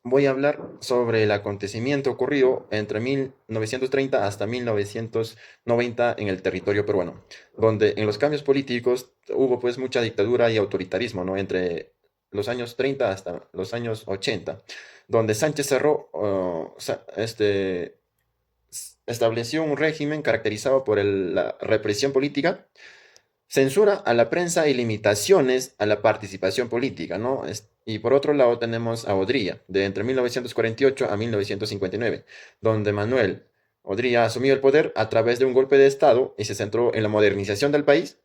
voy a hablar sobre el acontecimiento ocurrido entre 1930 hasta 1990 en el territorio peruano, donde en los cambios políticos hubo pues mucha dictadura y autoritarismo, ¿no? Entre los años 30 hasta los años 80, donde Sánchez Cerró estableció un régimen caracterizado por la represión política, censura a la prensa y limitaciones a la participación política, ¿no? Y por otro lado tenemos a Odría, de entre 1948 a 1959, donde Manuel Odría asumió el poder a través de un golpe de Estado y se centró en la modernización del país,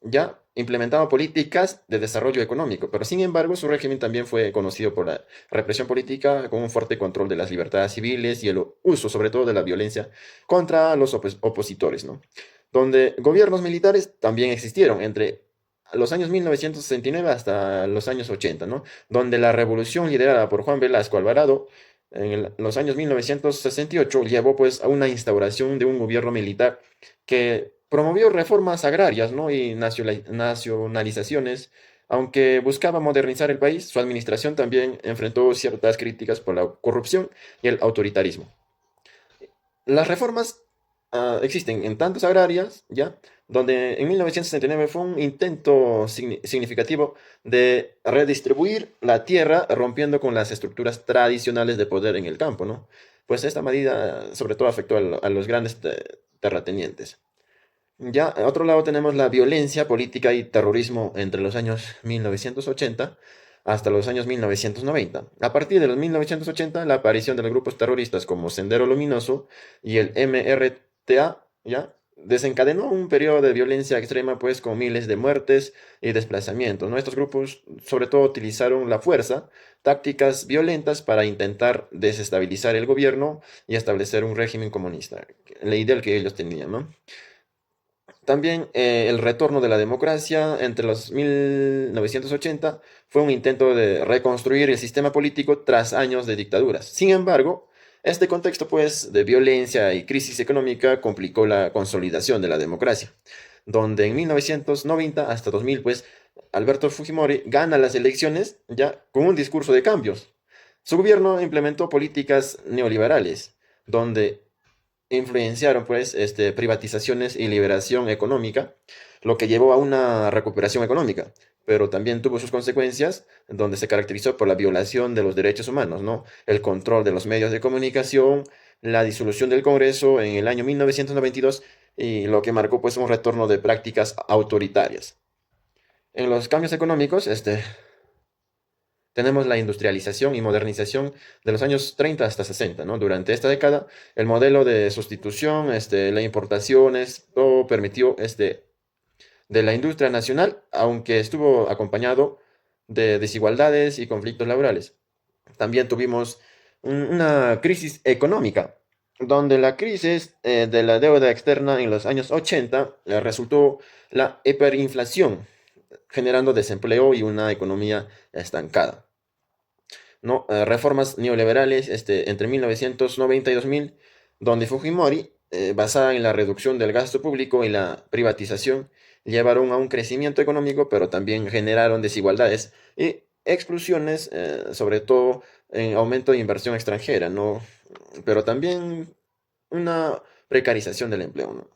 ya implementaba políticas de desarrollo económico, pero sin embargo su régimen también fue conocido por la represión política con un fuerte control de las libertades civiles y el uso sobre todo de la violencia contra los opositores, ¿no? Donde gobiernos militares también existieron entre los años 1969 hasta los años 80, ¿no? Donde la revolución liderada por Juan Velasco Alvarado en los años 1968 llevó pues a una instauración de un gobierno militar que promovió reformas agrarias, ¿no? Y nacionalizaciones. Aunque buscaba modernizar el país, su administración también enfrentó ciertas críticas por la corrupción y el autoritarismo. Las reformas existen en tantas agrarias, ¿ya? Donde en 1969 fue un intento significativo de redistribuir la tierra, rompiendo con las estructuras tradicionales de poder en el campo, ¿no? Pues esta medida sobre todo afectó a los grandes terratenientes. Ya, a otro lado tenemos la violencia política y terrorismo entre los años 1980 hasta los años 1990. A partir de los 1980, la aparición de los grupos terroristas como Sendero Luminoso y el MRTA, ¿ya? Desencadenó un periodo de violencia extrema, pues con miles de muertes y desplazamientos, ¿no? Estos grupos sobre todo utilizaron la fuerza, tácticas violentas para intentar desestabilizar el gobierno y establecer un régimen comunista, la idea que ellos tenían, ¿no? También el retorno de la democracia entre los 1980 fue un intento de reconstruir el sistema político tras años de dictaduras. Sin embargo, este contexto pues, de violencia y crisis económica complicó la consolidación de la democracia, donde en 1990 hasta 2000 pues, Alberto Fujimori gana las elecciones ya con un discurso de cambios. Su gobierno implementó políticas neoliberales, donde influenciaron pues privatizaciones y liberación económica, lo que llevó a una recuperación económica, pero también tuvo sus consecuencias, donde se caracterizó por la violación de los derechos humanos, ¿no? El control de los medios de comunicación, la disolución del Congreso en el año 1992 y lo que marcó pues un retorno de prácticas autoritarias. En los cambios económicos, tenemos la industrialización y modernización de los años 30 hasta 60, ¿no? Durante esta década, el modelo de sustitución, la importaciones, todo permitió de la industria nacional, aunque estuvo acompañado de desigualdades y conflictos laborales. También tuvimos una crisis económica, donde la crisis de la deuda externa en los años 80 resultó la hiperinflación, generando desempleo y una economía estancada. ¿No? Reformas neoliberales entre 1990 y 2000, donde Fujimori, basada en la reducción del gasto público y la privatización, llevaron a un crecimiento económico, pero también generaron desigualdades y exclusiones, sobre todo en aumento de inversión extranjera, ¿no? Pero también una precarización del empleo, ¿no?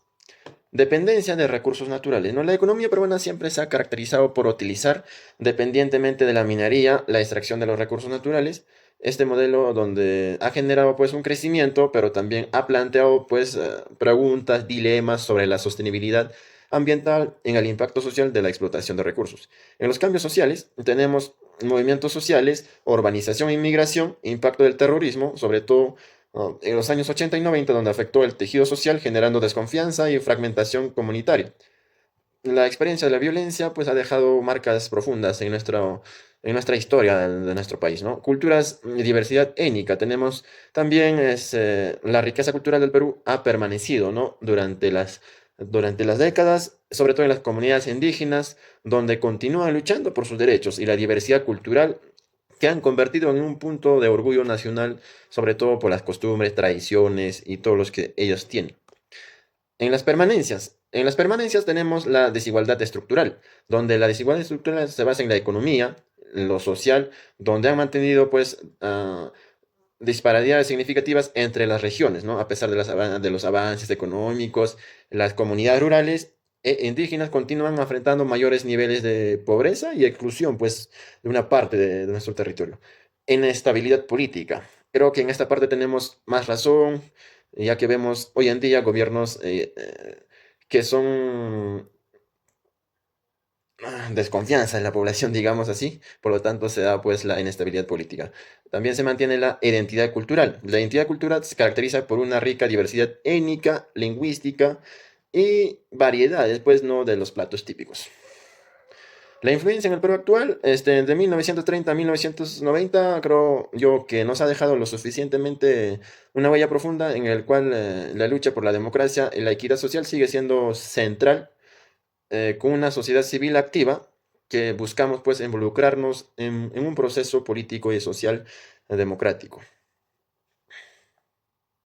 Dependencia de recursos naturales, ¿no? La economía peruana siempre se ha caracterizado por utilizar, dependientemente de la minería, la extracción de los recursos naturales. Este modelo donde ha generado pues un crecimiento, pero también ha planteado pues preguntas, dilemas sobre la sostenibilidad ambiental en el impacto social de la explotación de recursos. En los cambios sociales tenemos movimientos sociales, urbanización e inmigración, impacto del terrorismo, sobre todo en los años 80 y 90, donde afectó el tejido social generando desconfianza y fragmentación comunitaria. La experiencia de la violencia pues ha dejado marcas profundas en nuestra historia de nuestro país, ¿no? Culturas y diversidad étnica. Tenemos también la riqueza cultural del Perú ha permanecido, ¿no? Durante las décadas, sobre todo en las comunidades indígenas, donde continúan luchando por sus derechos y la diversidad cultural que han convertido en un punto de orgullo nacional, sobre todo por las costumbres, tradiciones y todos los que ellos tienen. En las permanencias tenemos la desigualdad estructural, donde la desigualdad estructural se basa en la economía, lo social, donde han mantenido pues disparidades significativas entre las regiones, ¿no? A pesar de, de los avances económicos, las comunidades rurales e indígenas continúan enfrentando mayores niveles de pobreza y exclusión, pues, de una parte de nuestro territorio. Inestabilidad política. Creo que en esta parte tenemos más razón, ya que vemos hoy en día gobiernos que son desconfianza en la población, digamos así, por lo tanto se da pues la inestabilidad política. También se mantiene la identidad cultural. La identidad cultural se caracteriza por una rica diversidad étnica, lingüística y variedades, pues no de los platos típicos. La influencia en el Perú actual, de 1930 a 1990, creo yo que nos ha dejado lo suficientemente una huella profunda en el cual la lucha por la democracia y la equidad social sigue siendo central con una sociedad civil activa que buscamos pues involucrarnos en un proceso político y social democrático.